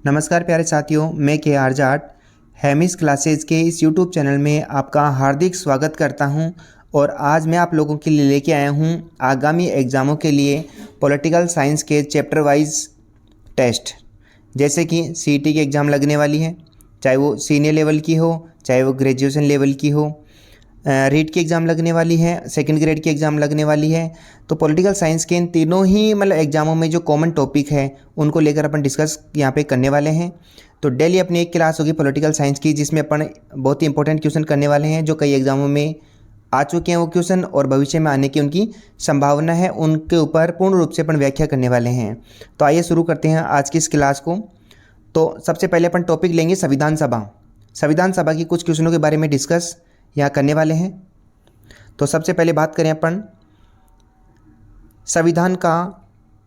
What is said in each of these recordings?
नमस्कार प्यारे साथियों, मैं के आर जाट हैमिस क्लासेस के इस यूट्यूब चैनल में आपका हार्दिक स्वागत करता हूं। और आज मैं आप लोगों के लिए लेके आया हूं आगामी एग्ज़ामों के लिए पॉलिटिकल साइंस के चैप्टर वाइज टेस्ट। जैसे कि सीईटी की एग्ज़ाम लगने वाली है, चाहे वो सीनियर लेवल की हो चाहे वो ग्रेजुएशन लेवल की हो। रीट की एग्ज़ाम लगने वाली है, सेकंड ग्रेड की एग्ज़ाम लगने वाली है। तो पॉलिटिकल साइंस के इन तीनों ही एग्ज़ामों में जो कॉमन टॉपिक है उनको लेकर अपन डिस्कस यहाँ पे करने वाले हैं। तो डेली अपनी एक क्लास होगी पॉलिटिकल साइंस की, जिसमें अपन बहुत ही इंपॉर्टेंट क्वेश्चन करने वाले हैं जो कई एग्ज़ामों में आ चुके हैं वो क्वेश्चन, और भविष्य में आने की उनकी संभावना है, उनके ऊपर पूर्ण रूप से अपन व्याख्या करने वाले हैं। तो आइए शुरू करते हैं आज की इस क्लास को। तो सबसे पहले अपन टॉपिक लेंगे संविधान सभा। संविधान सभा की कुछ क्वेश्चनों के बारे में डिस्कस यहाँ करने वाले हैं। तो सबसे पहले बात करें अपन संविधान का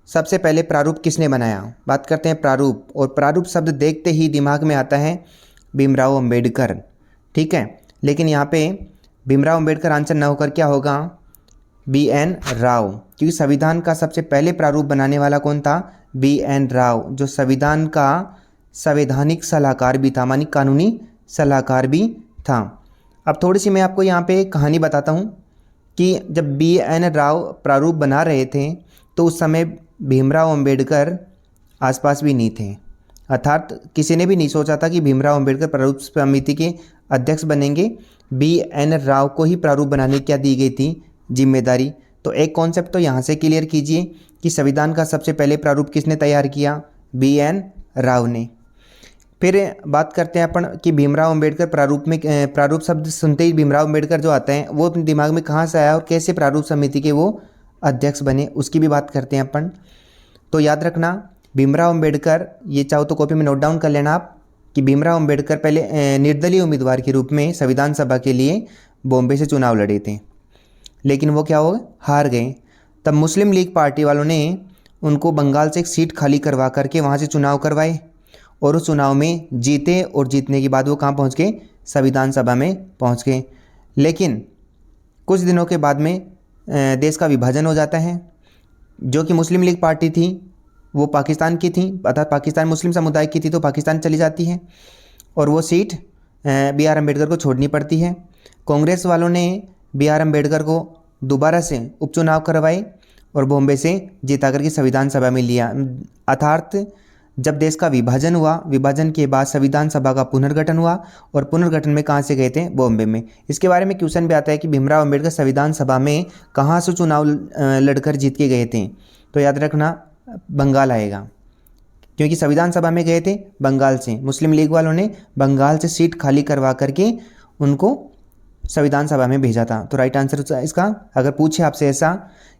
सबसे पहले प्रारूप किसने बनाया। बात करते हैं प्रारूप, और प्रारूप शब्द देखते ही दिमाग में आता है भीमराव अंबेडकर। ठीक है, लेकिन यहाँ पे भीमराव अंबेडकर आंसर ना होकर क्या होगा, BN राव, क्योंकि संविधान का सबसे पहले प्रारूप बनाने वाला कौन था, BN राव, जो संविधान का संवैधानिक सलाहकार भी था, मानी कानूनी सलाहकार भी था। अब थोड़ी सी मैं आपको यहाँ पे कहानी बताता हूँ कि जब BN राव प्रारूप बना रहे थे तो उस समय भीमराव अंबेडकर आसपास भी नहीं थे। अर्थात किसी ने भी नहीं सोचा था कि भीमराव अंबेडकर प्रारूप समिति के अध्यक्ष बनेंगे। BN राव को ही प्रारूप बनाने की क्या दी गई थी, जिम्मेदारी। तो एक कॉन्सेप्ट तो यहाँ से क्लियर कीजिए कि संविधान का सबसे पहले प्रारूप किसने तैयार किया, BN राव ने। फिर बात करते हैं अपन कि भीमराव अंबेडकर प्रारूप शब्द सुनते ही भीमराव अंबेडकर जो आते हैं वो अपने दिमाग में कहाँ से आया और कैसे प्रारूप समिति के वो अध्यक्ष बने, उसकी भी बात करते हैं अपन। तो याद रखना भीमराव अंबेडकर, ये चाहो तो कॉपी में नोट डाउन कर लेना आप, कि भीमराव अंबेडकर पहले निर्दलीय उम्मीदवार के रूप में संविधान सभा के लिए बॉम्बे से चुनाव लड़े थे, लेकिन वो क्या हो हार गए। तब मुस्लिम लीग पार्टी वालों ने उनको बंगाल से एक सीट खाली करवा करके वहाँ से चुनाव करवाए, और उस चुनाव में जीते, और जीतने के बाद वो कहाँ पहुँच गए, संविधान सभा में पहुँच गए। लेकिन कुछ दिनों के बाद में देश का विभाजन हो जाता है। जो कि मुस्लिम लीग पार्टी थी वो पाकिस्तान की थी, अर्थात पाकिस्तान मुस्लिम समुदाय की थी, तो पाकिस्तान चली जाती है और वो सीट BR अम्बेडकर को छोड़नी पड़ती है। कांग्रेस वालों ने BR अम्बेडकर को दोबारा से उपचुनाव करवाए और बॉम्बे से जिता करके संविधान सभा में लिया। अर्थात जब देश का विभाजन हुआ, विभाजन के बाद संविधान सभा का पुनर्गठन हुआ, और पुनर्गठन में कहाँ से गए थे, बॉम्बे में। इसके बारे में क्वेश्चन भी आता है कि भीमराव अंबेडकर संविधान सभा में कहाँ से चुनाव लड़कर जीत के गए थे। तो याद रखना बंगाल आएगा, क्योंकि संविधान सभा में गए थे बंगाल से। मुस्लिम लीग वालों ने बंगाल से सीट खाली करवा करके उनको संविधान सभा में भेजा था। तो राइट आंसर इसका, अगर पूछे आपसे ऐसा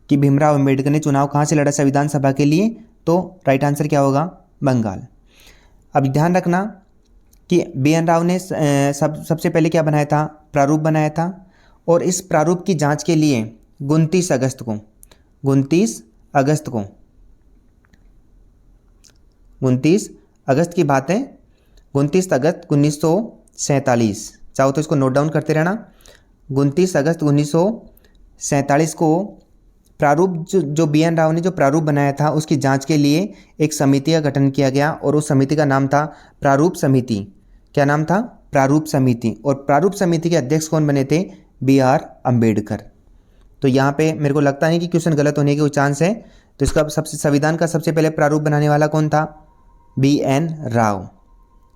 कि भीमराव अंबेडकर ने चुनाव कहाँ से लड़ा संविधान सभा के लिए, तो राइट आंसर क्या होगा, बंगाल। अब ध्यान रखना कि BN राव ने सबसे पहले क्या बनाया था, प्रारूप बनाया था, और इस प्रारूप की जांच के लिए 29 अगस्त को 29 अगस्त की बात है, 29 अगस्त 1947, चाहो तो इसको नोट डाउन करते रहना। 29 अगस्त 1947 को प्रारूप जो BN राव ने जो प्रारूप बनाया था उसकी जांच के लिए एक समिति का गठन किया गया, और उस समिति का नाम था प्रारूप समिति। क्या नाम था, प्रारूप समिति। और प्रारूप समिति के अध्यक्ष कौन बने थे, BR अम्बेडकर। तो यहाँ पे मेरे को लगता नहीं कि क्वेश्चन गलत होने के चांस है। तो इसका संविधान का सबसे पहले प्रारूप बनाने वाला कौन था, BN राव।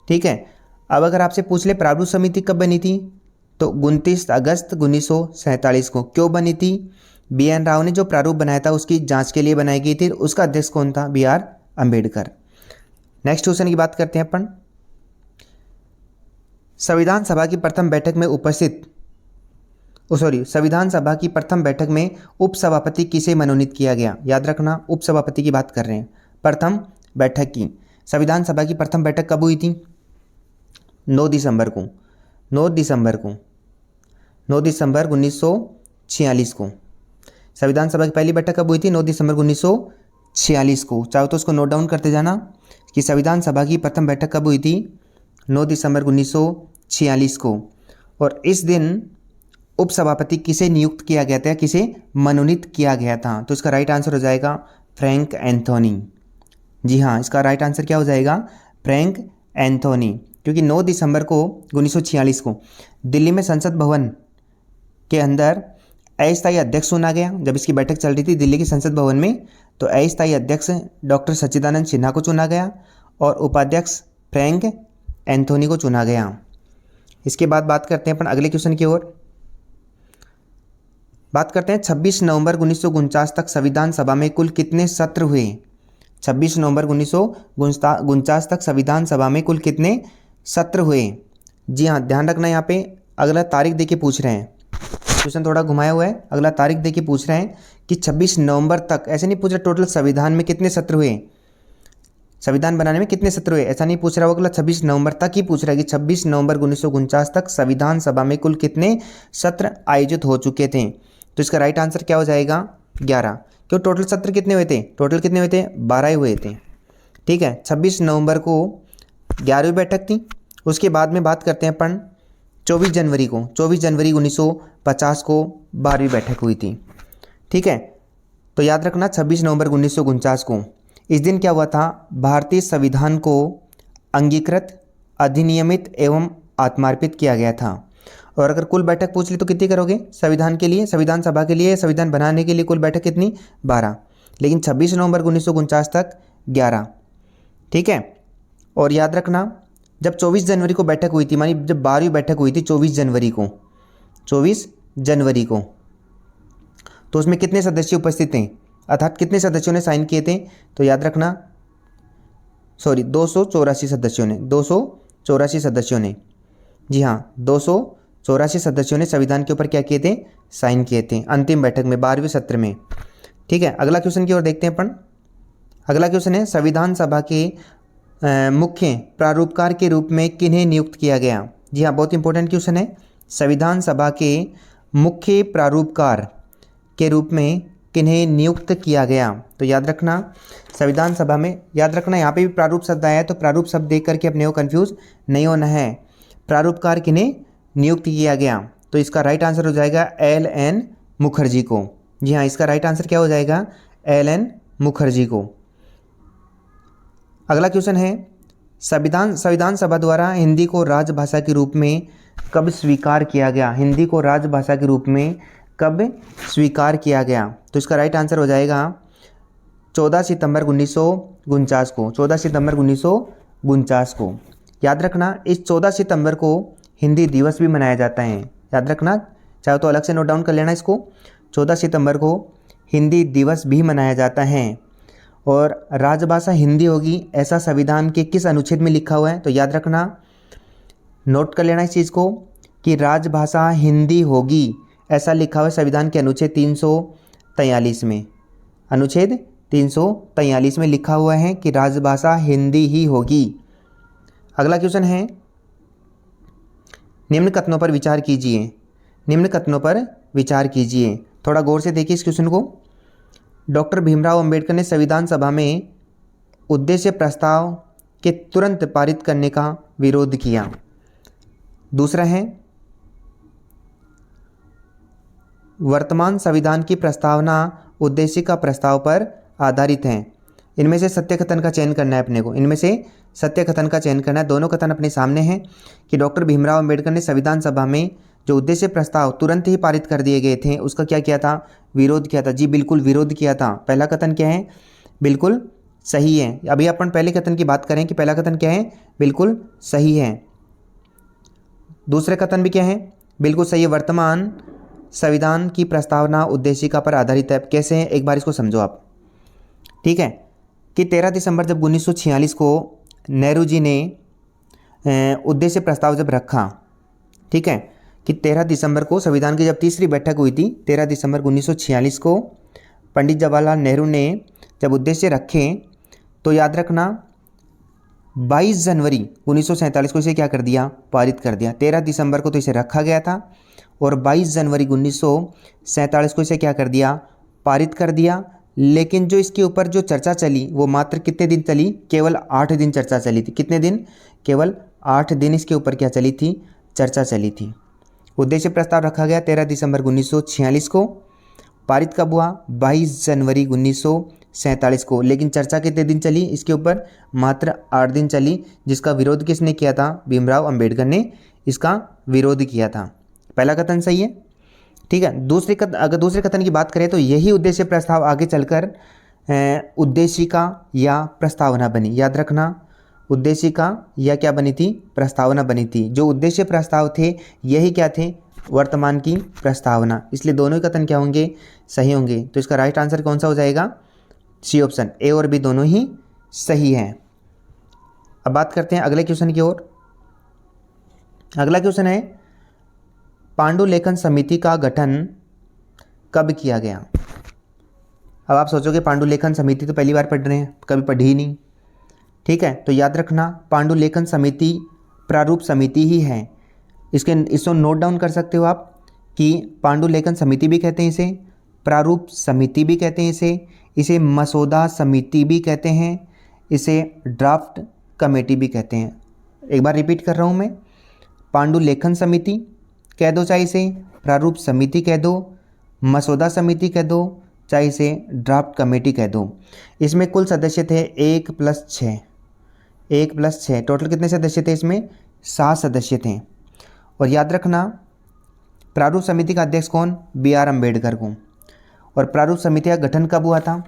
ठीक है, अब अगर आपसे पूछ ले प्रारूप समिति कब बनी थी, तो 29 अगस्त 1947 को। क्यों बनी थी, BN राव ने जो प्रारूप बनाया था उसकी जांच के लिए बनाई गई थी। उसका अध्यक्ष कौन था, BR अम्बेडकर। नेक्स्ट क्वेश्चन की बात करते हैं अपन। संविधान सभा की प्रथम बैठक में संविधान सभा की प्रथम बैठक में उपसभापति किसे मनोनीत किया गया। याद रखना उपसभापति की बात कर रहे हैं। प्रथम बैठक की, संविधान सभा की प्रथम बैठक कब हुई थी, 9 दिसंबर 1946 को। संविधान सभा की पहली बैठक कब हुई थी, 9 दिसंबर 1946 को। चाहो तो उसको नोट डाउन करते जाना कि संविधान सभा की प्रथम बैठक कब हुई थी, 9 दिसंबर 1946 को। और इस दिन उपसभापति किसे नियुक्त किया गया था, किसे मनोनीत किया गया था। तो इसका राइट आंसर हो जाएगा फ्रैंक एंथोनी। जी हाँ, इसका राइट आंसर क्या हो जाएगा, फ्रैंक एंथोनी, क्योंकि 9 दिसंबर को 1946 को दिल्ली में संसद भवन के अंदर अस्थायी अध्यक्ष चुना गया। जब इसकी बैठक चल रही थी दिल्ली के संसद भवन में, तो अस्थायी अध्यक्ष डॉक्टर सच्चिदानंद सिन्हा को चुना गया और उपाध्यक्ष फ्रैंक एंथोनी को चुना गया। इसके बाद बात करते हैं अपन अगले क्वेश्चन की ओर। बात करते हैं 26 नवंबर 1949 तक संविधान सभा में कुल कितने सत्र हुए। 26 नवंबर 1949 तक संविधान सभा में कुल कितने सत्र हुए। जी हाँ, ध्यान रखना, यहाँ पे अगला तारीख देके पूछ रहे हैं, क्वेश्चन थोड़ा घुमाया हुआ है। अगला तारीख देके पूछ रहे हैं कि 26 नवंबर तक, ऐसे नहीं पूछ रहा टोटल संविधान में कितने सत्र हुए, संविधान बनाने में कितने सत्र हुए, ऐसा नहीं पूछ रहा। वो अगला 26 नवंबर तक ही पूछ रहा है कि 26 नवंबर 1949 तक संविधान सभा में कुल कितने सत्र आयोजित हो चुके थे। तो इसका राइट आंसर क्या हो जाएगा, 11। क्यों, टोटल सत्र कितने हुए थे, टोटल कितने हुए थे, 12 ही हुए थे। ठीक है, 26 नवंबर को 11वीं बैठक थी। उसके बाद में बात करते हैं अपन 24 जनवरी को, 24 जनवरी 1950 को 12वीं बैठक हुई थी। ठीक है, तो याद रखना 26 नवंबर 1949 को इस दिन क्या हुआ था, भारतीय संविधान को अंगीकृत, अधिनियमित एवं आत्मार्पित किया गया था। और अगर कुल बैठक पूछ ली तो कितनी करोगे संविधान के लिए, संविधान सभा के लिए, संविधान बनाने के लिए कुल बैठक कितनी, 12, लेकिन 26 नवंबर 1949 तक 11। ठीक है, और याद रखना जब 24 जनवरी को बैठक हुई थी, मानी जब 12वीं बैठक हुई थी 24 जनवरी को, 24 जनवरी को, तो उसमें कितने सदस्य उपस्थित थे, अर्थात कितने सदस्यों ने साइन किए थे। तो याद रखना, सॉरी 284 सदस्यों ने, 284 सदस्यों ने, जी हाँ 284 सदस्यों ने संविधान के ऊपर क्या किए थे, साइन किए थे अंतिम बैठक में, 12वें सत्र में। ठीक है, अगला क्वेश्चन की ओर देखते हैं अपन। अगला क्वेश्चन है संविधान सभा के मुख्य प्रारूपकार के रूप में किन्हें नियुक्त किया गया। जी हाँ, बहुत इंपॉर्टेंट क्वेश्चन है। संविधान सभा के मुख्य प्रारूपकार के रूप में किन्हें नियुक्त किया गया। तो याद रखना संविधान सभा में, याद रखना यहाँ पे भी प्रारूप शब्द आया है, तो प्रारूप शब्द देख करके अपने को कंफ्यूज नहीं होना है। प्रारूपकार किन्हें नियुक्त किया गया, तो इसका राइट आंसर हो जाएगा LN मुखर्जी को। जी हाँ, इसका राइट आंसर क्या हो जाएगा, LN मुखर्जी को। अगला क्वेश्चन है संविधान सभा द्वारा हिंदी को राजभाषा के रूप में कब स्वीकार किया गया। हिंदी को राजभाषा के रूप में कब स्वीकार किया गया। तो इसका राइट आंसर हो जाएगा 14 सितंबर 1949 को, 14 सितंबर 1949 को। याद रखना इस 14 सितंबर को हिंदी दिवस भी मनाया जाता है। याद रखना, चाहे तो अलग से नोट डाउन कर लेना इसको, 14 सितंबर को हिंदी दिवस भी मनाया जाता है। और राजभाषा हिंदी होगी ऐसा संविधान के किस अनुच्छेद में लिखा हुआ है। तो याद रखना, नोट कर लेना इस चीज़ को कि राजभाषा हिंदी होगी ऐसा लिखा हुआ है संविधान के अनुच्छेद 343 में। अनुच्छेद 343 में लिखा हुआ है कि राजभाषा हिंदी ही होगी। अगला क्वेश्चन है निम्न कथनों पर विचार कीजिए। निम्न कथनों पर विचार कीजिए, थोड़ा गौर से देखिए इस क्वेश्चन को। डॉक्टर भीमराव अंबेडकर ने संविधान सभा में उद्देश्य प्रस्ताव के तुरंत पारित करने का विरोध किया। दूसरा है वर्तमान संविधान की प्रस्तावना उद्देश्य का प्रस्ताव पर आधारित है। इनमें से सत्य कथन का चयन करना है अपने को, इनमें से सत्य कथन का चयन करना है। दोनों कथन अपने सामने हैं कि डॉक्टर भीमराव अंबेडकर ने संविधान सभा में जो उद्देश्य प्रस्ताव तुरंत ही पारित कर दिए गए थे उसका क्या किया था, विरोध किया था। जी बिल्कुल विरोध किया था। पहला कथन क्या है, बिल्कुल सही है। अभी अपन पहले कथन की बात करें कि पहला कथन क्या है, बिल्कुल सही है। दूसरे कथन भी क्या है, बिल्कुल सही है। वर्तमान संविधान की प्रस्तावना उद्देशिका पर आधारित है। कैसे है, एक बार इसको समझो आप। ठीक है, कि 13 दिसंबर जब 1946 को नेहरू जी ने उद्देश्य प्रस्ताव जब रखा, ठीक है, कि 13 दिसंबर को संविधान की जब तीसरी बैठक हुई थी, 13 दिसंबर 1946 को पंडित जवाहरलाल नेहरू ने जब उद्देश्य रखे, तो याद रखना 22 जनवरी 1947 को इसे क्या कर दिया, पारित कर दिया। 13 दिसंबर को तो इसे रखा गया था और 22 जनवरी 1947 को इसे क्या कर दिया, पारित कर दिया। लेकिन जो इसके ऊपर जो चर्चा चली वो मात्र कितने दिन चली, केवल 8 दिन चर्चा चली थी। कितने दिन, केवल 8 दिन इसके ऊपर क्या चली थी, चर्चा चली थी। उद्देश्य प्रस्ताव रखा गया 13 दिसंबर 1946 को, पारित कब हुआ, 22 जनवरी 1947 को। लेकिन चर्चा कितने दिन चली इसके ऊपर? मात्र 8 दिन चली, जिसका विरोध किसने किया था? भीमराव अंबेडकर ने इसका विरोध किया था। पहला कथन सही है, ठीक है। अगर दूसरे कथन की बात करें तो यही उद्देश्य प्रस्ताव आगे चलकर उद्देशिका या प्रस्तावना बनी। याद रखना, उद्देशिका या क्या बनी थी? प्रस्तावना बनी थी। जो उद्देश्य प्रस्ताव थे यही क्या थे? वर्तमान की प्रस्तावना। इसलिए दोनों ही कथन क्या होंगे? सही होंगे। तो इसका राइट आंसर कौन सा हो जाएगा? सी ऑप्शन, ए और बी दोनों ही सही हैं। अब बात करते हैं अगले क्वेश्चन की ओर। अगला क्वेश्चन है, पांडुलेखन समिति का गठन कब किया गया? अब आप सोचोगे पांडुलेखन समिति तो पहली बार पढ़ रहे हैं, कभी पढ़ी ही नहीं, ठीक है। तो याद रखना, पांडुलेखन समिति प्रारूप समिति ही है। इसको नोट डाउन कर सकते हो आप कि पांडुलेखन समिति भी कहते हैं इसे, प्रारूप समिति भी कहते हैं इसे मसौदा समिति भी कहते हैं, इसे ड्राफ्ट कमेटी भी कहते हैं। एक बार रिपीट कर रहा हूँ मैं, पांडुलेखन समिति कह दो, चाहे इसे प्रारूप समिति कह दो, मसौदा समिति कह दो, चाहे इसे ड्राफ्ट कमेटी कह दो। इसमें कुल सदस्य थे 1 + 6, 1 + 6, टोटल कितने सदस्य थे इसमें? 7 सदस्य थे। और याद रखना, प्रारूप समिति का अध्यक्ष कौन? BR अम्बेडकर को। और प्रारूप समिति का गठन कब हुआ था?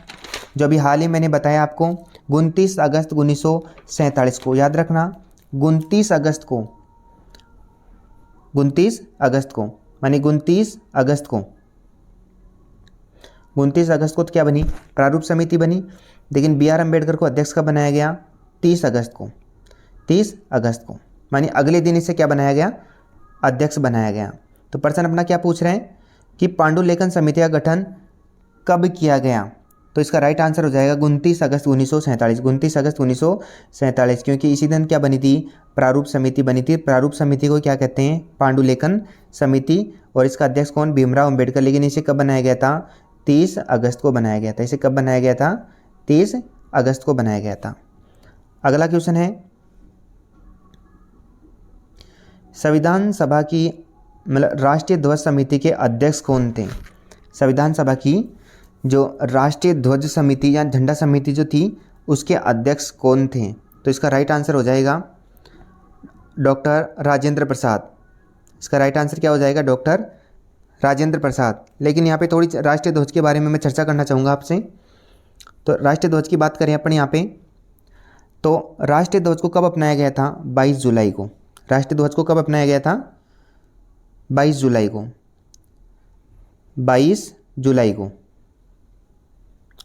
जो अभी हाल ही मैंने बताया आपको, 29 अगस्त 1947 को। याद रखना, 29 अगस्त को, 29 अगस्त को, मानी 29 अगस्त को, 29 अगस्त को तो क्या बनी? प्रारूप समिति बनी। लेकिन BR अम्बेडकर को अध्यक्ष कब बनाया गया? 30 अगस्त को, 30 अगस्त को, मानी अगले दिन इसे क्या बनाया गया? अध्यक्ष बनाया गया। तो प्रश्न अपना क्या पूछ रहे हैं कि पांडुलेखन समिति का गठन कब किया गया? तो इसका राइट आंसर हो जाएगा 29 अगस्त 1947, 29 अगस्त 1947, क्योंकि इसी दिन क्या बनी थी? प्रारूप समिति बनी थी। प्रारूप समिति को क्या कहते हैं? पांडुलेखन समिति। और इसका अध्यक्ष कौन? भीमराव अम्बेडकर। लेकिन इसे कब बनाया गया था? 30 अगस्त को बनाया गया था। इसे कब बनाया गया था? 30 अगस्त को बनाया गया था। अगला क्वेश्चन है, संविधान सभा की मतलब राष्ट्रीय ध्वज समिति के अध्यक्ष कौन थे? संविधान सभा की जो राष्ट्रीय ध्वज समिति या झंडा समिति जो थी उसके अध्यक्ष कौन थे? तो इसका राइट आंसर हो जाएगा डॉक्टर राजेंद्र प्रसाद। इसका राइट आंसर क्या हो जाएगा? डॉक्टर राजेंद्र प्रसाद। लेकिन यहाँ पे थोड़ी राष्ट्रीय ध्वज के बारे में मैं चर्चा करना चाहूँगा आपसे। तो राष्ट्रीय ध्वज की बात करें अपन यहाँ पे, तो राष्ट्रीय ध्वज को कब अपनाया गया था? 22 जुलाई को। राष्ट्रीय ध्वज को कब अपनाया गया था? 22 जुलाई को, 22 जुलाई को।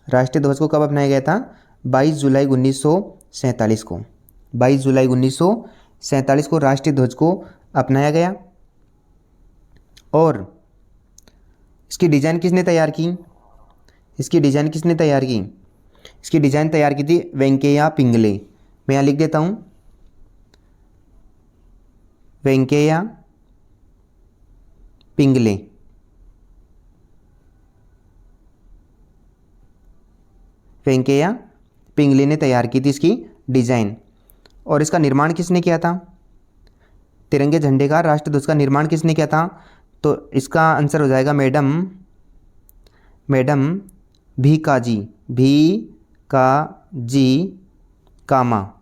राष्ट्रीय ध्वज को कब अपनाया गया था? 22 जुलाई 1947 को। 22 जुलाई 1947 को राष्ट्रीय ध्वज को अपनाया गया। और इसकी डिज़ाइन किसने तैयार की? इसकी डिज़ाइन किसने तैयार की? इसकी डिज़ाइन तैयार की थी वेंकैया पिंगले। मैं यहाँ लिख देता हूँ, वेंकैया पिंगले। वेंकैया पिंगले ने तैयार की थी इसकी डिज़ाइन। और इसका निर्माण किसने किया था? तिरंगे झंडे का, राष्ट्रीय ध्वज का निर्माण किसने किया था? तो इसका आंसर हो जाएगा मैडम भीकाजी कामा।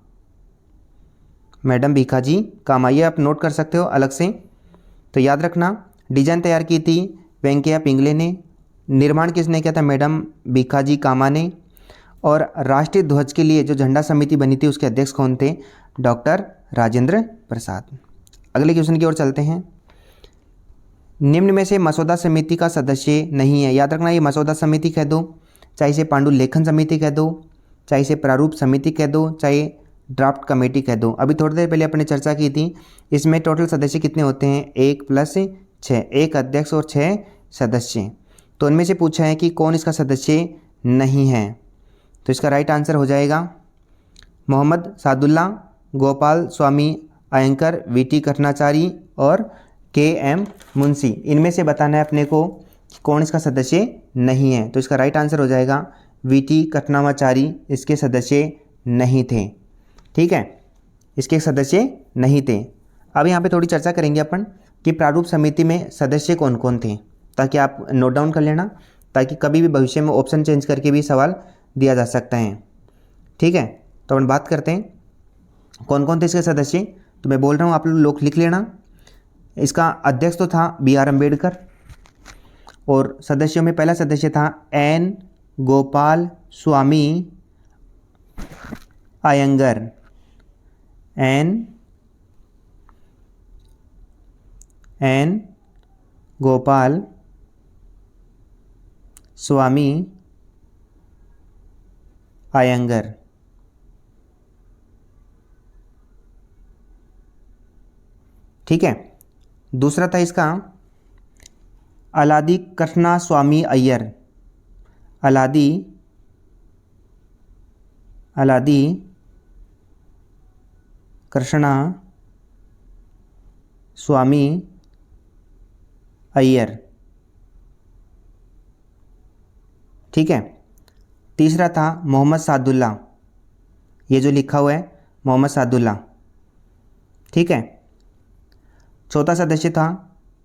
मैडम भीकाजी कामा, ये आप नोट कर सकते हो अलग से। तो याद रखना, डिज़ाइन तैयार की थी वेंकैया पिंगले ने, निर्माण किसने किया था? मैडम भीकाजी कामा ने। और राष्ट्रीय ध्वज के लिए जो झंडा समिति बनी थी उसके अध्यक्ष कौन थे? डॉक्टर राजेंद्र प्रसाद। अगले क्वेश्चन की ओर चलते हैं। निम्न में से मसौदा समिति का सदस्य नहीं है। याद रखना, ये मसौदा समिति कह दो, चाहे इसे पांडुलेखन समिति कह दो, चाहे इसे प्रारूप समिति कह दो, चाहे ड्राफ्ट कमेटी कह दो। अभी थोड़ी देर पहले अपने चर्चा की थी, इसमें टोटल सदस्य कितने होते हैं? 1 + 6, एक अध्यक्ष और 6 सदस्य। तो उनमें से पूछा है कि कौन इसका सदस्य नहीं है। तो इसका राइट आंसर हो जाएगा मोहम्मद सादुल्ला, गोपाल स्वामी अयंकर, VT कृष्णाचारी और KM मुंशी। इनमें से बताना है अपने को कि कौन इसका सदस्य नहीं है। तो इसका राइट आंसर हो जाएगा VT कृष्णाचारी इसके सदस्य नहीं थे। ठीक है, इसके सदस्य नहीं थे। अब यहाँ पे थोड़ी चर्चा करेंगे अपन कि प्रारूप समिति में सदस्य कौन कौन थे, ताकि आप नोट डाउन कर लेना, ताकि कभी भी भविष्य में ऑप्शन चेंज करके भी सवाल दिया जा सकता है। ठीक है, तो अपन बात करते हैं कौन कौन थे इसके सदस्य। तो मैं बोल रहा हूँ, आप लोग लिख लेना। इसका अध्यक्ष तो था B.R. अम्बेडकर, और सदस्यों में पहला सदस्य था N. गोपाल स्वामी अयंगर। N. गोपाल स्वामी अयंगर। ठीक है, दूसरा था इसका अलादी कृष्णा स्वामी अय्यर। अलादी कृष्णा स्वामी अय्यर। ठीक है, तीसरा था मोहम्मद सादुल्ला। ये जो लिखा हुआ है मोहम्मद सादुल्ला। ठीक है, चौथा सदस्य था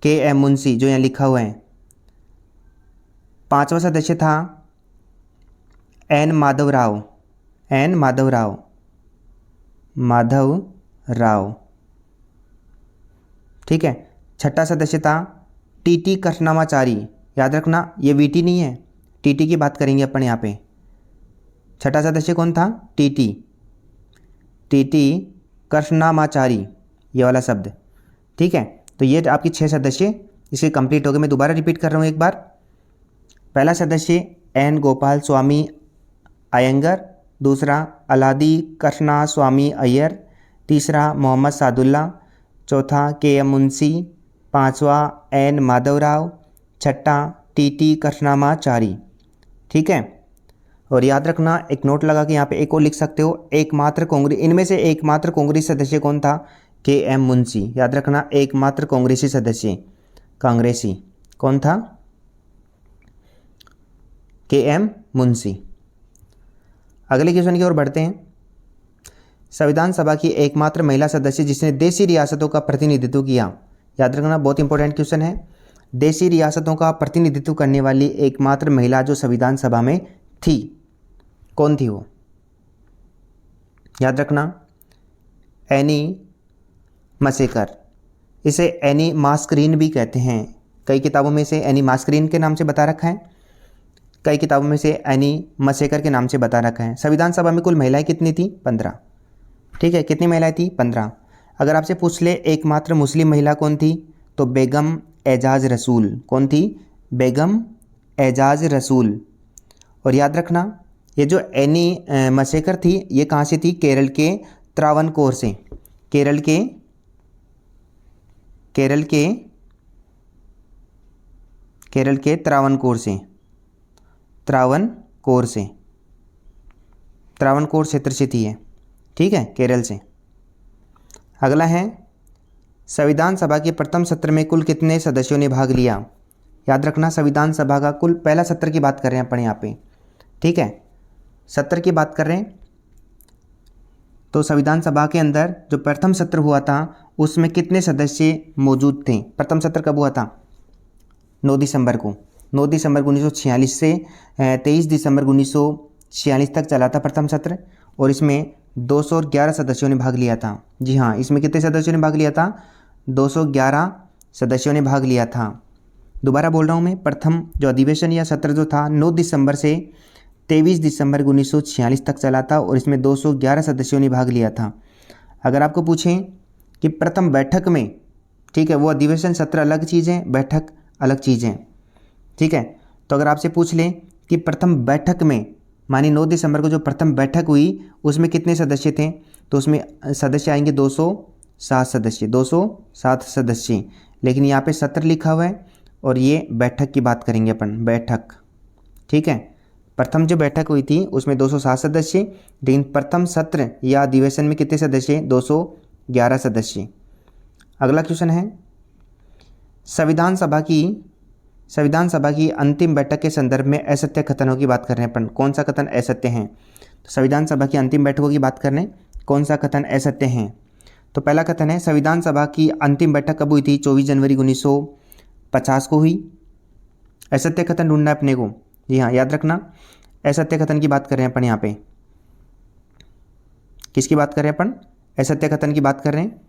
K.M. मुंशी, जो यहाँ लिखा हुआ है। पांचवा सदस्य था N. माधव राव। ठीक है, छठा सदस्य था T.T. कृष्णमाचारी। याद रखना, ये VT नहीं है, TT की बात करेंगे अपन यहाँ पे। छठा सदस्य कौन था? TT कृष्णमाचारी, ये वाला शब्द। ठीक है, तो ये आपकी 6 सदस्य इसे कंप्लीट हो गए। मैं दोबारा रिपीट कर रहा हूँ एक बार। पहला सदस्य N. गोपाल स्वामी अयंगर, दूसरा अलादी कृष्णा स्वामी अय्यर, तीसरा मोहम्मद सादुल्ला, चौथा K.M. मुंशी, पांचवा N. माधवराव, छठा TT कृष्णमाचारी। ठीक है, और याद रखना, एक नोट लगा के यहाँ पे एक और लिख सकते हो, एकमात्र कांग्रेस, इनमें से एकमात्र कांग्रेसी सदस्य कौन था? K.M. मुंशी। याद रखना, एकमात्र कांग्रेसी सदस्य, कांग्रेसी कौन था? K.M. मुंशी। अगले क्वेश्चन की ओर बढ़ते हैं। संविधान सभा की एकमात्र महिला सदस्य जिसने देशी रियासतों का प्रतिनिधित्व किया। याद रखना, बहुत इंपॉर्टेंट क्वेश्चन है। देशी रियासतों का प्रतिनिधित्व करने वाली एकमात्र महिला जो संविधान सभा में थी, कौन थी वो? याद रखना, एनी मसेकर। इसे एनी मास्करीन भी कहते हैं। कई किताबों में इसे एनी मास्करीन के नाम से बता रखा है, कई किताबों में से एनी मसेकर के नाम से बता रखा है। संविधान सभा में कुल महिलाएं कितनी थी? 15। ठीक है, कितनी महिलाएं थी? 15। अगर आपसे पूछ ले एकमात्र मुस्लिम महिला कौन थी, तो बेगम एजाज रसूल। कौन थी? बेगम एजाज रसूल। और याद रखना, ये जो एनी मसेकर थी, ये कहाँ से थी? केरल के त्रावणकोर से। केरल के त्रावणकोर से, त्रावणकोर क्षेत्र से थी ये। ठीक है, केरल से। अगला है, संविधान सभा के प्रथम सत्र में कुल कितने सदस्यों ने भाग लिया? याद रखना, संविधान सभा का कुल पहला सत्र की बात कर रहे हैं अपन यहाँ पे। ठीक है, सत्र की बात कर रहे हैं। तो संविधान सभा के अंदर जो प्रथम सत्र हुआ था, उसमें कितने सदस्य मौजूद थे? प्रथम सत्र कब हुआ था? 9 दिसंबर को। 9 दिसंबर 1946 से 23 दिसंबर 1946 तक चला था प्रथम सत्र, और इसमें 211 सदस्यों ने भाग लिया था। जी हाँ, इसमें कितने सदस्यों ने भाग लिया था? 211 सदस्यों ने भाग लिया था। दोबारा बोल रहा हूँ मैं, प्रथम जो अधिवेशन या सत्र जो था 9 दिसंबर से 23 दिसंबर 1946 तक चला था, और इसमें 211 सदस्यों ने भाग लिया था। अगर आपको पूछें कि प्रथम बैठक में, ठीक है, वो अधिवेशन सत्र अलग चीज़ है, बैठक अलग चीज़ है। ठीक है, तो अगर आपसे पूछ लें कि प्रथम बैठक में, मानी 9 दिसंबर को जो प्रथम बैठक हुई, उसमें कितने सदस्य थे, तो उसमें सदस्य आएंगे 207 सदस्य, 207 सदस्य। लेकिन यहाँ पे सत्र लिखा हुआ है, और ये बैठक की बात करेंगे अपन, बैठक। ठीक है, प्रथम जो बैठक हुई थी उसमें 207 सदस्य, लेकिन प्रथम सत्र या अधिवेशन में कितने सदस्य? 211 सदस्य। अगला क्वेश्चन है, संविधान सभा की अंतिम बैठक के संदर्भ में असत्य कथनों की बात कर रहे हैं अपन। कौन सा कथन असत्य है? तो संविधान सभा की अंतिम बैठकों की बात कर रहे हैं, कौन सा कथन असत्य है? तो पहला कथन है, संविधान सभा की अंतिम बैठक कब हुई थी? 24 जनवरी 1950 को हुई। असत्य कथन ढूंढना है अपने को। जी हाँ, याद रखना, असत्य कथन की बात कर रहे हैं अपन यहाँ पे। किसकी बात कर रहे हैं अपन? असत्य कथन की बात कर रहे हैं।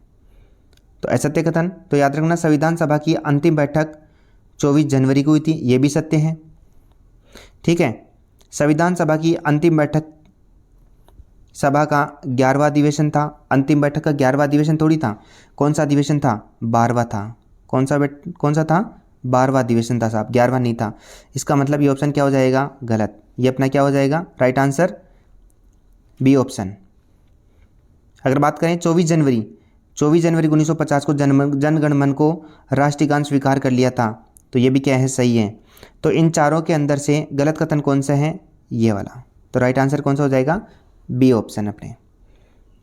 तो असत्य कथन, तो याद रखना संविधान सभा की अंतिम बैठक 24 जनवरी को हुई थी, ये भी सत्य है। ठीक है, संविधान सभा की अंतिम बैठक सभा का 11वां अधिवेशन था। अंतिम बैठक का 11वां अधिवेशन थोड़ी था। कौन सा अधिवेशन था? 12वां था। कौन सा था? 12वां अधिवेशन था साहब, 11वां नहीं था। इसका मतलब ये ऑप्शन क्या हो जाएगा? गलत। ये अपना क्या हो जाएगा? Right answer B option. अगर बात करें 24 जनवरी 1950 को जनगण मन को राष्ट्रीय गान स्वीकार कर लिया था, तो ये भी क्या है? सही है। तो इन चारों के अंदर से गलत कथन कौन सा है? ये वाला। तो राइट आंसर कौन सा हो जाएगा? बी ऑप्शन अपने।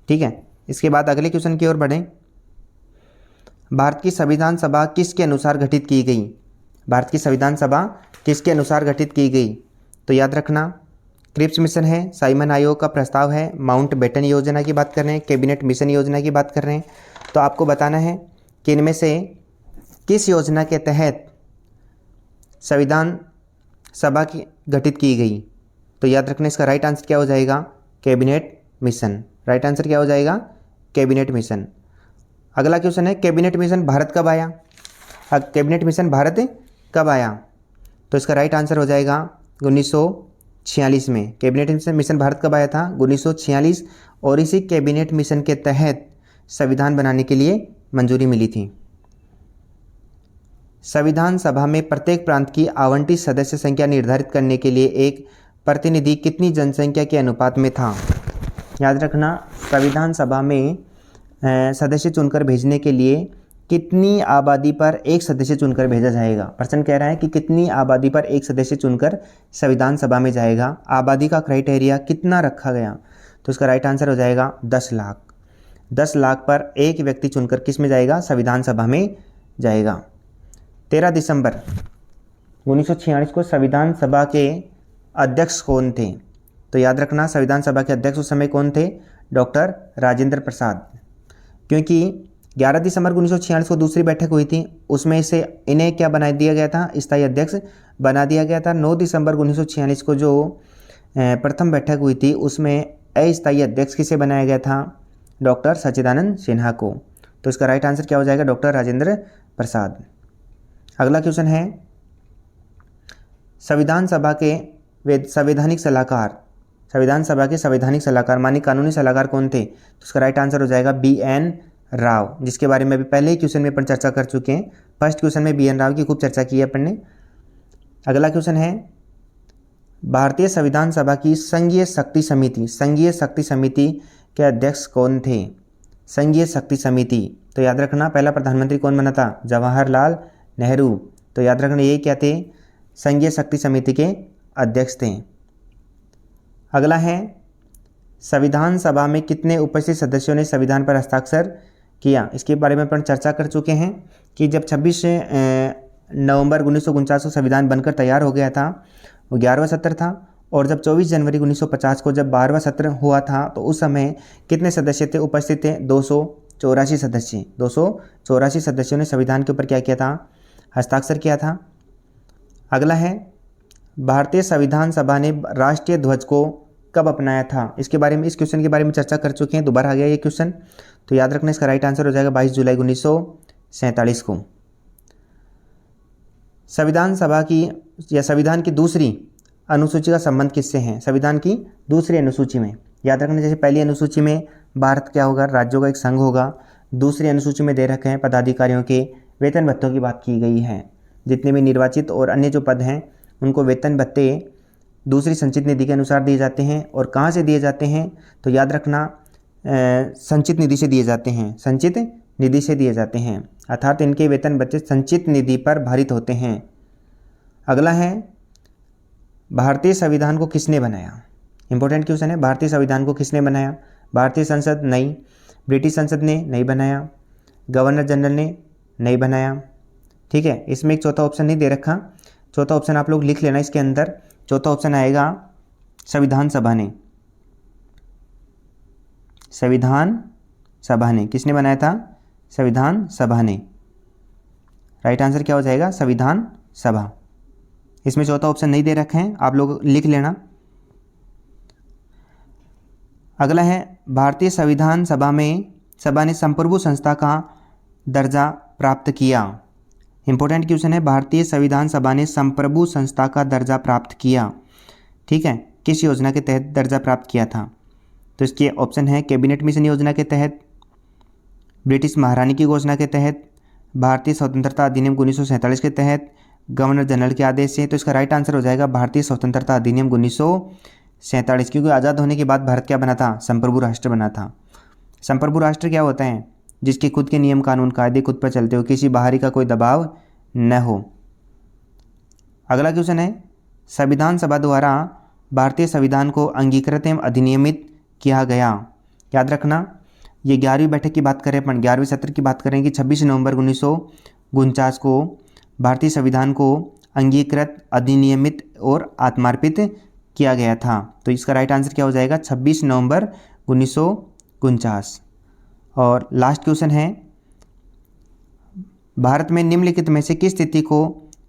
ठीक है, इसके बाद अगले क्वेश्चन की ओर बढ़ें। भारत की संविधान सभा किसके अनुसार गठित की गई? भारत की संविधान सभा किसके अनुसार गठित की गई? तो याद रखना क्रिप्स मिशन है, साइमन आयोग का प्रस्ताव है, माउंट बेटन योजना की बात कर रहे हैं, कैबिनेट मिशन योजना की बात कर रहे हैं। तो आपको बताना है कि इनमें से किस योजना के तहत संविधान सभा की गठित की गई। तो याद रखना इसका राइट आंसर क्या हो जाएगा? Cabinet mission. राइट आंसर क्या हो जाएगा? Cabinet mission. अगला क्वेश्चन है कैबिनेट मिशन भारत कब आया? कैबिनेट मिशन भारत कब आया? तो इसका राइट आंसर हो जाएगा 1946 में। कैबिनेट मिशन भारत कब आया था? 1946। और इसी कैबिनेट मिशन के तहत संविधान बनाने के लिए मंजूरी मिली थी। संविधान सभा में प्रत्येक प्रांत की आवंटित सदस्य संख्या निर्धारित करने के लिए एक प्रतिनिधि कितनी जनसंख्या के अनुपात में था? याद रखना संविधान सभा में सदस्य चुनकर भेजने के लिए कितनी आबादी पर एक सदस्य चुनकर भेजा जाएगा। प्रश्न कह रहा है कि कितनी आबादी पर एक सदस्य चुनकर संविधान सभा में जाएगा। आबादी का क्राइटेरिया कितना रखा गया? तो इसका राइट आंसर हो जाएगा 10 लाख। 10 लाख पर एक व्यक्ति चुनकर किस में जाएगा? संविधान सभा में जाएगा। 13 दिसंबर 1946 को संविधान सभा के अध्यक्ष कौन थे? तो याद रखना संविधान सभा के अध्यक्ष उस समय कौन थे? डॉक्टर राजेंद्र प्रसाद। क्योंकि 11 दिसंबर 1946 को दूसरी बैठक हुई थी, उसमें से इन्हें क्या बना दिया गया था? स्थायी अध्यक्ष बना दिया गया था। 9 दिसंबर 1946 को जो प्रथम बैठक हुई थी उसमें अस्थायी अध्यक्ष किसे बनाया गया था? डॉक्टर सच्चिदानंद सिन्हा को। तो इसका राइट आंसर क्या हो जाएगा? डॉक्टर राजेंद्र प्रसाद। अगला क्वेश्चन है संविधान सभा के संवैधानिक सलाहकार, संविधान सभा के संवैधानिक सलाहकार मानी कानूनी सलाहकार कौन थे? तो उसका राइट आंसर हो जाएगा BN राव, जिसके बारे में अभी पहले ही क्वेश्चन में अपन चर्चा कर चुके हैं। फर्स्ट क्वेश्चन में BN राव की खूब चर्चा की है अपन ने। अगला क्वेश्चन है भारतीय संविधान सभा की संघीय शक्ति समिति के अध्यक्ष कौन थे? संघीय शक्ति समिति, तो याद रखना पहला प्रधानमंत्री कौन बना था? जवाहरलाल नेहरू। तो याद रखना ये क्या थे? संघीय शक्ति समिति के अध्यक्ष थे। अगला है संविधान सभा में कितने उपस्थित सदस्यों ने संविधान पर हस्ताक्षर किया? इसके बारे में अपन चर्चा कर चुके हैं कि जब 26 नवंबर 1949 को संविधान बनकर तैयार हो गया था, वो 11वां सत्र था। और जब 24 जनवरी 1950 को जब 12वां सत्र हुआ था तो उस समय कितने सदस्य थे उपस्थित थे? 284 सदस्य। 284 सदस्यों ने संविधान के ऊपर क्या किया था? हस्ताक्षर किया था। अगला है भारतीय संविधान सभा ने राष्ट्रीय ध्वज को कब अपनाया था? इसके बारे में, इस क्वेश्चन के बारे में चर्चा कर चुके हैं, दोबारा आ गया ये क्वेश्चन। तो याद रखना इसका राइट आंसर हो जाएगा 22 जुलाई 1947 को। संविधान सभा की या संविधान की दूसरी अनुसूची का संबंध किससे है? संविधान की दूसरी अनुसूची में याद रखना, जैसे पहली अनुसूची में भारत क्या होगा? राज्यों का एक संघ होगा। दूसरी अनुसूची में दे रखे हैं पदाधिकारियों के वेतन भत्तों की बात की गई है। जितने भी निर्वाचित और अन्य जो पद हैं उनको वेतन भत्ते दूसरी संचित निधि के अनुसार दिए जाते हैं। और कहाँ से दिए जाते हैं? तो याद रखना संचित निधि से दिए जाते हैं। संचित निधि से दिए जाते हैं, अर्थात इनके वेतन भत्ते संचित निधि पर भारित होते हैं। अगला है भारतीय संविधान को किसने बनाया? इंपॉर्टेंट क्वेश्चन है। भारतीय संविधान को किसने बनाया? भारतीय संसद नहीं, ब्रिटिश संसद ने नहीं बनाया, गवर्नर जनरल ने नहीं बनाया। ठीक है, इसमें एक चौथा ऑप्शन नहीं दे रखा। चौथा ऑप्शन आप लोग लिख लेना इसके अंदर। चौथा ऑप्शन आएगा संविधान सभा ने। संविधान सभा ने किसने बनाया था? संविधान सभा ने। राइट आंसर क्या हो जाएगा? संविधान सभा। इसमें चौथा ऑप्शन नहीं दे रखे हैं, आप लोग लिख लेना। अगला है भारतीय संविधान सभा ने संप्रभु संस्था का दर्जा प्राप्त किया। इंपॉर्टेंट क्वेश्चन है, भारतीय संविधान सभा ने संप्रभु संस्था का दर्जा प्राप्त किया। ठीक है, किस योजना के तहत दर्जा प्राप्त किया था? तो इसके ऑप्शन है कैबिनेट मिशन योजना के तहत, ब्रिटिश महारानी की घोषणा के तहत, भारतीय स्वतंत्रता अधिनियम 1947 के तहत, गवर्नर जनरल के आदेश से। तो इसका राइट आंसर हो जाएगा भारतीय स्वतंत्रता अधिनियम 1947, क्योंकि आज़ाद होने के बाद भारत क्या बना था? संप्रभु राष्ट्र बना था। संप्रभु राष्ट्र क्या होता है? जिसके खुद के नियम कानून कायदे खुद पर चलते हो, किसी बाहरी का कोई दबाव न हो। अगला क्वेश्चन है, संविधान सभा द्वारा भारतीय संविधान को अंगीकृत एवं अधिनियमित किया गया। याद रखना, ये 11वीं बैठक की बात करें, अपन 11वें सत्र की बात करें कि 26 नवंबर 1949 को भारतीय संविधान को अंगीकृत, अधिनियमित और आत्मार्पित किया गया था। तो इसका राइट आंसर क्या हो जाएगा? 26 नवंबर 1949। और लास्ट क्वेश्चन है, भारत में निम्नलिखित में से किस तिथि को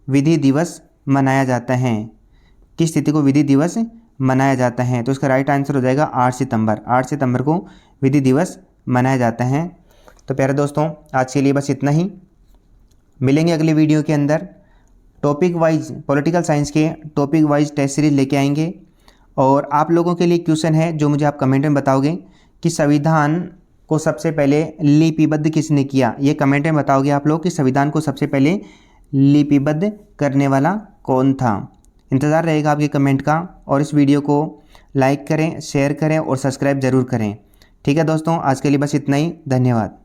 विधि दिवस मनाया जाता है? किस तिथि को विधि दिवस मनाया जाता है? तो इसका राइट आंसर हो जाएगा 8 सितंबर। 8 सितंबर को विधि दिवस मनाया जाता है। तो प्यारे दोस्तों, आज के लिए बस इतना ही। मिलेंगे अगली वीडियो के अंदर। टॉपिक वाइज पॉलिटिकल साइंस के टॉपिक वाइज टेस्ट सीरीज लेके आएंगे। और आप लोगों के लिए क्वेश्चन है जो मुझे आप कमेंट में बताओगे कि संविधान को सबसे पहले लिपिबद्ध किसने किया। ये कमेंट में बताओगे आप लोग कि संविधान को सबसे पहले लिपिबद्ध करने वाला कौन था। इंतज़ार रहेगा आपके कमेंट का। और इस वीडियो को लाइक करें, शेयर करें और सब्सक्राइब ज़रूर करें। ठीक है दोस्तों, आज के लिए बस इतना ही। धन्यवाद।